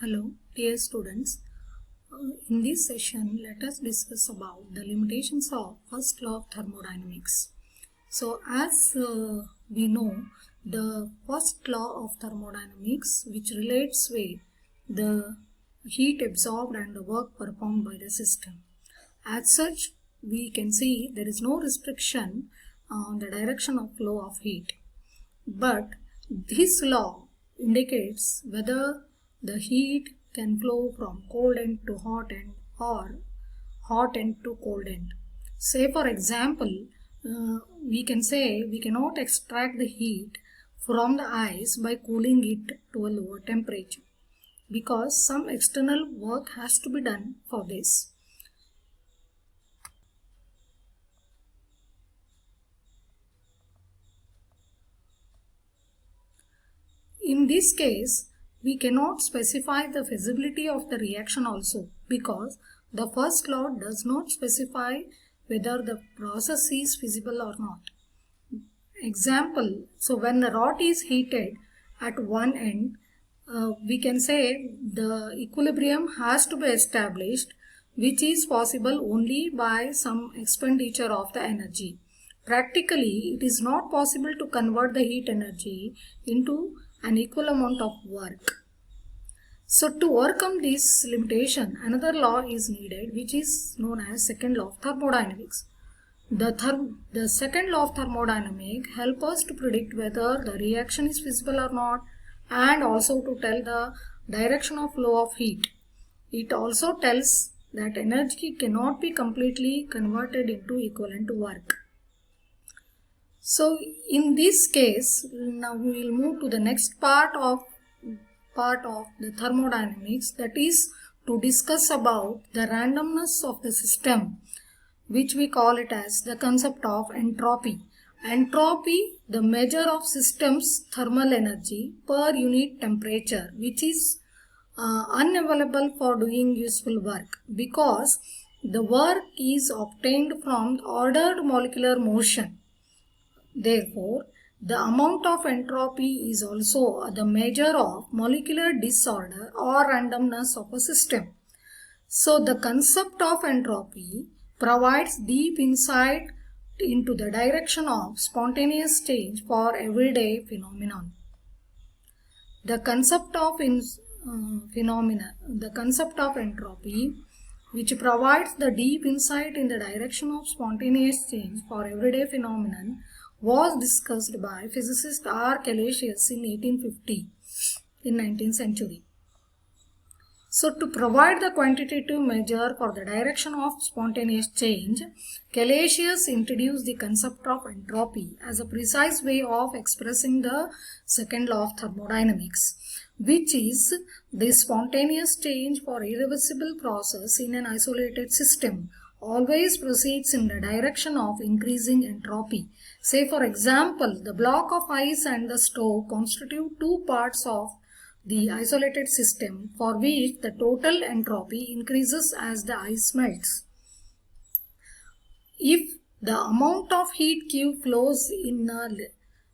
Hello, dear students. In this session, let us discuss about the limitations of first law of thermodynamics. So, as we know, the first law of thermodynamics, which relates with the heat absorbed and the work performed by the system. As such, we can see there is no restriction on the direction of flow of heat. But this law indicates whether the heat can flow from cold end to hot end or hot end to cold end. Say for example, we can say we cannot extract the heat from the ice by cooling it to a lower temperature because some external work has to be done for this. In this case, we cannot specify the feasibility of the reaction also because the first law does not specify whether the process is feasible or not. Example, so when the rod is heated at one end, we can say the equilibrium has to be established, which is possible only by some expenditure of the energy. Practically, it is not possible to convert the heat energy into an equal amount of work. So to overcome this limitation, another law is needed, which is known as second law of thermodynamics. The second law of thermodynamics helps us to predict whether the reaction is feasible or not, and also to tell the direction of flow of heat. It also tells that energy cannot be completely converted into equivalent work. So in this case, now we will move to the next part of the thermodynamics, that is to discuss about the randomness of the system, which we call it as the concept of entropy. Entropy, the measure of system's thermal energy per unit temperature, which is unavailable for doing useful work because the work is obtained from ordered molecular motion. Therefore, the amount of entropy is also the measure of molecular disorder or randomness of a system. So, the concept of entropy provides deep insight into the direction of spontaneous change for everyday phenomenon. The concept of entropy, which provides the deep insight in the direction of spontaneous change for everyday phenomenon, was discussed by physicist R. Callagius in 1850 in 19th century. So to provide the quantitative measure for the direction of spontaneous change, Callagius introduced the concept of entropy as a precise way of expressing the second law of thermodynamics, which is the spontaneous change for irreversible process in an isolated system always proceeds in the direction of increasing entropy. Say for example, the block of ice and the stove constitute two parts of the isolated system for which the total entropy increases as the ice melts. If the amount of heat Q flows in a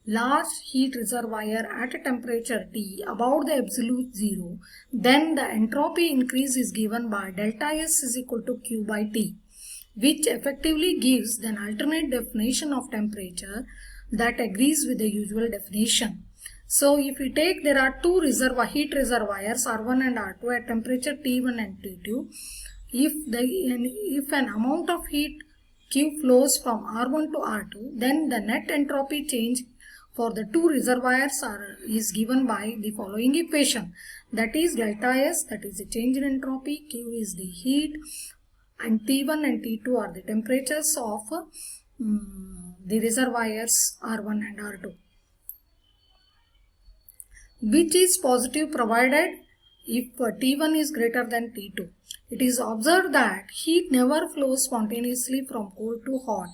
large heat reservoir at a temperature T above the absolute zero, then the entropy increase is given by delta S is equal to Q by T, which effectively gives an alternate definition of temperature that agrees with the usual definition. So if we take, there are two heat reservoirs R1 and R2 at temperature T1 and T2. If an amount of heat Q flows from R1 to R2, then the net entropy change for the two reservoirs is given by the following equation. That is delta S, that is the change in entropy, Q is the heat, and T1 and T2 are the temperatures of the reservoirs R1 and R2, which is positive provided if T1 is greater than T2. It is observed that heat never flows spontaneously from cold to hot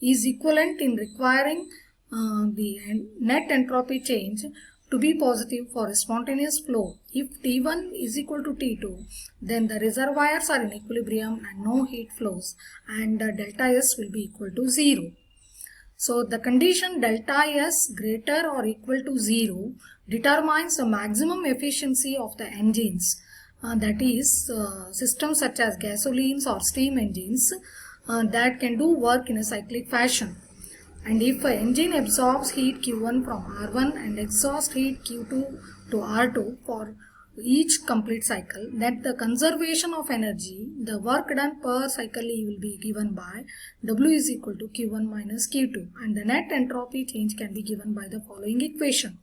is equivalent in requiring the net entropy change to be positive for a spontaneous flow. If T1 is equal to T2, then the reservoirs are in equilibrium and no heat flows, and delta S will be equal to 0. So the condition delta S greater or equal to 0 determines the maximum efficiency of the engines, that is systems such as gasolines or steam engines that can do work in a cyclic fashion. And if an engine absorbs heat Q1 from R1 and exhaust heat Q2 to R2 for each complete cycle, that the conservation of energy, the work done per cycle will be given by W is equal to Q1 minus Q2, and the net entropy change can be given by the following equation,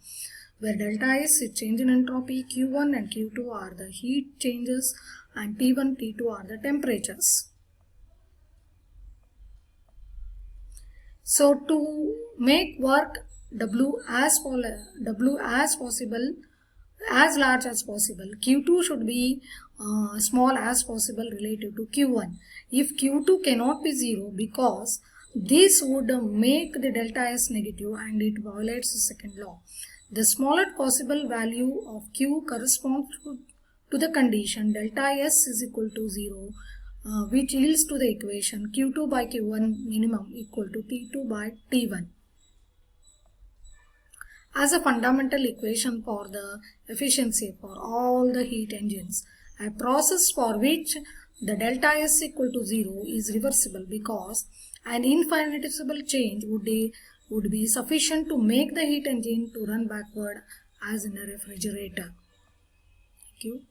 where delta S is change in entropy, Q1 and Q2 are the heat changes, and T1, T2 are the temperatures. So to make work W as possible, as large as possible, Q2 should be small as possible relative to Q1. If Q2 cannot be 0, because this would make the delta S negative and it violates the second law. The smallest possible value of Q corresponds to the condition delta S is equal to 0, which yields to the equation Q2 by Q1 minimum equal to T2 by T1 as a fundamental equation for the efficiency for all the heat engines. A process for which the delta S equal to 0 is reversible because an infinitesimal change would be sufficient to make the heat engine to run backward as in a refrigerator. Thank you.